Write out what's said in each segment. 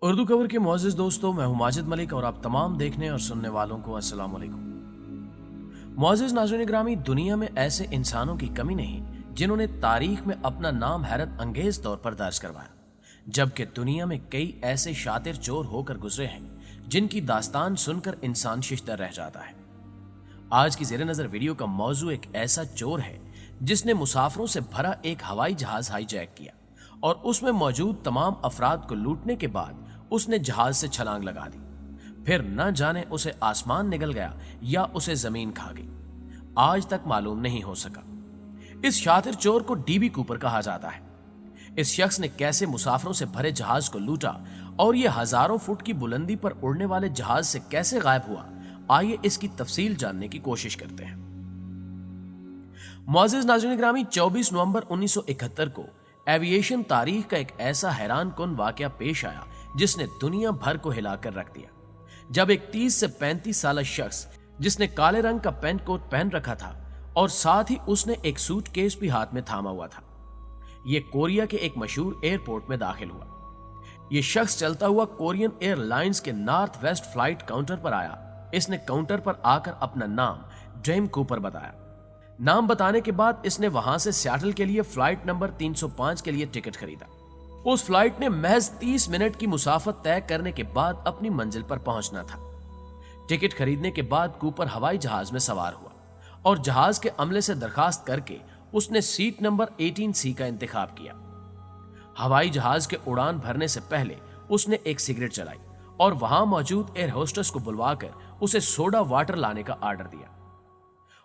اردو کور کے معزز دوستوں، میں ہوں ماجد ملک اور آپ تمام دیکھنے اور سننے والوں کو السلام علیکم۔ معزز ناظرین گرامی، دنیا میں ایسے انسانوں کی کمی نہیں جنہوں نے تاریخ میں اپنا نام حیرت انگیز طور پر درج کروایا، جبکہ دنیا میں کئی ایسے شاطر چور ہو کر گزرے ہیں جن کی داستان سن کر انسان ششدر رہ جاتا ہے۔ آج کی زیر نظر ویڈیو کا موضوع ایک ایسا چور ہے جس نے مسافروں سے بھرا ایک ہوائی جہاز ہائی جیک کیا اور اس میں موجود تمام افراد کو لوٹنے کے بعد اس نے جہاز سے چھلانگ لگا دی، پھر نہ جانے اسے آسمان نگل گیا یا اسے زمین کھا گئی، آج تک معلوم نہیں ہو سکا۔ اس شاطر چور کو ڈی بی کوپر کہا جاتا ہے۔ اس شخص نے کیسے مسافروں سے بھرے جہاز کو لوٹا اور یہ ہزاروں فٹ کی بلندی پر اڑنے والے جہاز سے کیسے غائب ہوا، آئیے اس کی تفصیل جاننے کی کوشش کرتے ہیں۔ معزز ناظرین گرامی، 24 نومبر 1971 کو ایویشن تاریخ کا ایک ایسا حیران کن واقعہ پیش آیا جس نے دنیا بھر کو ہلا کر رکھ دیا، جب ایک 30 سے 35 سالہ شخص جس نے کالے رنگ کا پینٹ کوٹ پہن رکھا تھا اور ساتھ ہی اس نے ایک سوٹ کیس بھی ہاتھ میں تھاما ہوا تھا، یہ کوریا کے ایک مشہور ایئرپورٹ میں داخل ہوا۔ یہ شخص چلتا ہوا کورین ایئر لائنز کے نارتھ ویسٹ فلائٹ کاؤنٹر پر آیا۔ اس نے کاؤنٹر پر آ کر اپنا نام ڈریم کوپر بتایا۔ نام بتانے کے بعد اس نے وہاں سے سیاٹل کے لیے فلائٹ نمبر 305 کے لیے ٹکٹ خریدا۔ اس فلائٹ نے محض 30 منٹ کی مسافت طے کرنے کے بعد اپنی منزل پر پہنچنا تھا۔ ٹکٹ خریدنے کے بعد کوپر ہوائی جہاز میں سوار ہوا اور جہاز کے عملے سے درخواست کر کے اس نے سیٹ نمبر 18C کا انتخاب کیا۔ ہوائی جہاز کے اڑان بھرنے سے پہلے اس نے ایک سگریٹ چلائی اور وہاں موجود ایئر ہوسٹس کو بلوا کر اسے سوڈا واٹر لانے کا آرڈر دیا۔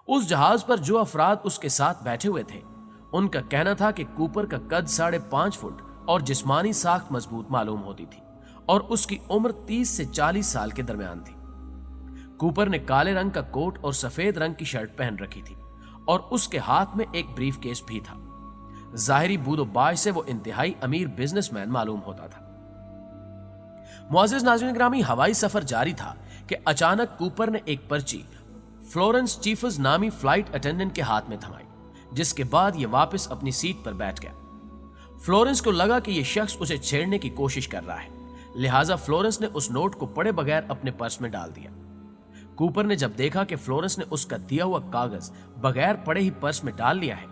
اس جہاز پر جو افراد اس کے ساتھ بیٹھے ہوئے تھے ان کا کہنا تھا کہ کوپر کا قد 5.5 فٹ اور جسمانی ساخت مضبوط معلوم ہوتی تھی اور اس کی عمر 30 سے 40 سال کے درمیان تھی۔ کوپر نے کالے رنگ کا کوٹ اور سفید رنگ کی شرٹ پہن رکھی تھی اور اس کے ہاتھ میں ایک بریف کیس بھی تھا۔ ظاہری بود و باش سے وہ انتہائی امیر بزنس مین معلوم ہوتا تھا۔ معزز ناظرین گرامی، ہوائی سفر جاری تھا کہ اچانک کوپر نے ایک پرچی فلورنس چیفز نامی فلائٹ اٹینڈنٹ کے ہاتھ میں تھمائی، جس کے بعد یہ واپس اپنی سیٹ پر بیٹھ گیا۔ فلورنس کو لگا کہ یہ شخص اسے چھیڑنے کی کوشش کر رہا ہے، لہٰذا فلورنس نے اس نوٹ کو پڑھے بغیر اپنے پرس میں ڈال دیا۔ کوپر نے جب دیکھا کہ فلورنس نے اس کا دیا ہوا کاغذ بغیر پڑھے ہی پرس میں ڈال لیا ہے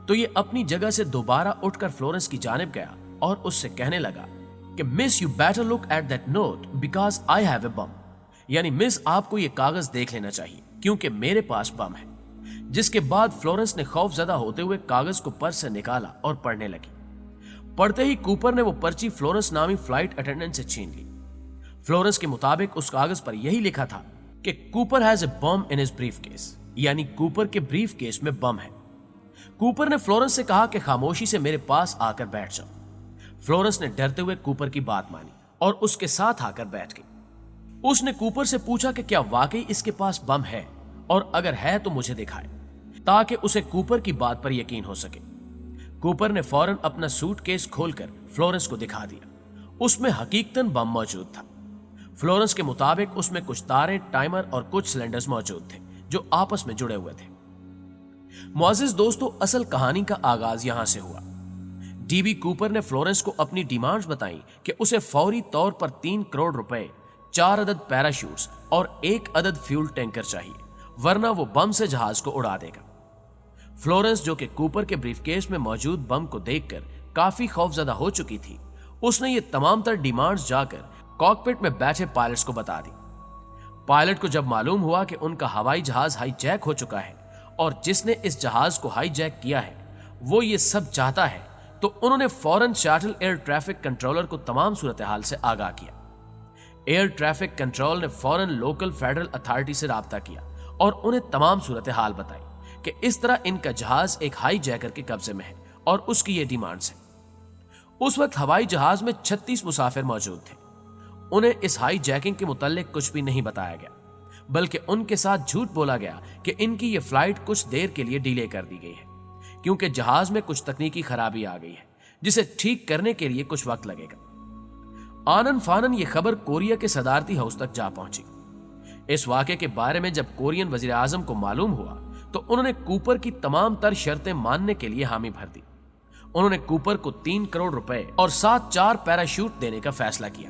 تو یہ اپنی جگہ سے دوبارہ اٹھ کر فلورنس کی جانب گیا اور اس سے کہنے لگا کہ miss you better look at that note because I have a bomb, یعنی مس آپ کو یہ کاغذ دیکھ لینا چاہیے کیونکہ میرے پاس بم ہے۔ جس کے بعد فلورنس نے خوف زدہ ہوتے ہوئے کاغذ کو پرس سے نکالا اور پڑھنے لگی۔ پڑھتے ہی کوپر نے وہ پرچی فلورنس نامی فلائٹ اٹینڈنٹ سے چھین لی۔ فلورنس کے مطابق اس کاغذ پر یہی لکھا تھا کہ Cooper has a bomb in his briefcase, یعنی کوپر کے بریف کیس میں بم ہے۔ کوپر نے فلورنس سے کہا کہ خاموشی سے میرے پاس آ کر بیٹھ جاؤ۔ فلورنس نے ڈرتے ہوئے کوپر کی بات مانی اور اس کے ساتھ آ کر بیٹھ گئی۔ اس نے کوپر سے پوچھا کہ کیا واقعی اس کے پاس بم ہے اور اگر ہے تو مجھے دکھائے تاکہ اسے کوپر کی بات پر یقین ہو سکے۔ کوپر نے فوراً اپنا سوٹ کیس کھول کر فلورنس کو دکھا دیا۔ اس میں حقیقتاً بم موجود تھا۔ فلورنس کے مطابق اس میں کچھ تاریں، ٹائمر اور کچھ سلنڈرز موجود تھے جو آپس میں جڑے ہوئے تھے۔ معزز دوستو، اصل کہانی کا آغاز یہاں سے ہوا۔ ڈی بی کوپر نے فلورنس کو اپنی ڈیمانڈز بتائیں کہ اسے فوری طور پر 3 کروڑ روپے، 4 عدد پیراشوٹس اور 1 عدد فیول ٹینکر چاہیے، ورنہ وہ بم سے جہاز کو اڑا دے گا۔ فلورنس، جو کہ کوپر کے بریف کیس میں موجود بم کو دیکھ کر کافی خوفزدہ ہو چکی تھی، اس نے یہ تمام تر ڈیمانڈز جا کر کاکپٹ میں بیٹھے پائلٹس کو بتا دی۔ پائلٹ کو جب معلوم ہوا کہ ان کا ہوائی جہاز ہائی جیک ہو چکا ہے اور جس نے اس جہاز کو ہائی جیک کیا ہے وہ یہ سب چاہتا ہے، تو انہوں نے فوراً سیاٹل ایئر ٹریفک کنٹرولر کو تمام صورتحال سے آگاہ کیا۔ ایئر ٹریفک کنٹرول نے فوراً لوکل فیڈرل اتھارٹی سے رابطہ کیا اور انہیں تمام صورتحال بتائی کہ اس طرح ان کا جہاز ایک ہائی جیکر کے قبضے میں ہے اور اس کی یہ ڈیمانڈز ہیں۔ اس وقت ہوائی جہاز میں 36 مسافر موجود تھے۔ انہیں اس ہائی جیکنگ کے متعلق کچھ بھی نہیں بتایا گیا، بلکہ ان کے ساتھ جھوٹ بولا گیا کہ ان کی یہ فلائٹ کچھ دیر کے لیے ڈیلے کر دی گئی ہے کیونکہ جہاز میں کچھ تکنیکی خرابی آ گئی ہے جسے ٹھیک کرنے کے لیے کچھ وقت لگے گا۔ آنن فانن یہ خبر کوریا کے صدارتی ہاؤس تک جا پہنچی۔ اس واقعے کے بارے میں جب کورین وزیر اعظم کو معلوم ہوا تو انہوں نے کوپر کی تمام تر شرطیں ماننے کے لیے حامی بھر دی۔ انہوں نے کوپر کو 3 کروڑ روپے اور 4 پیراشوٹ دینے کا فیصلہ کیا۔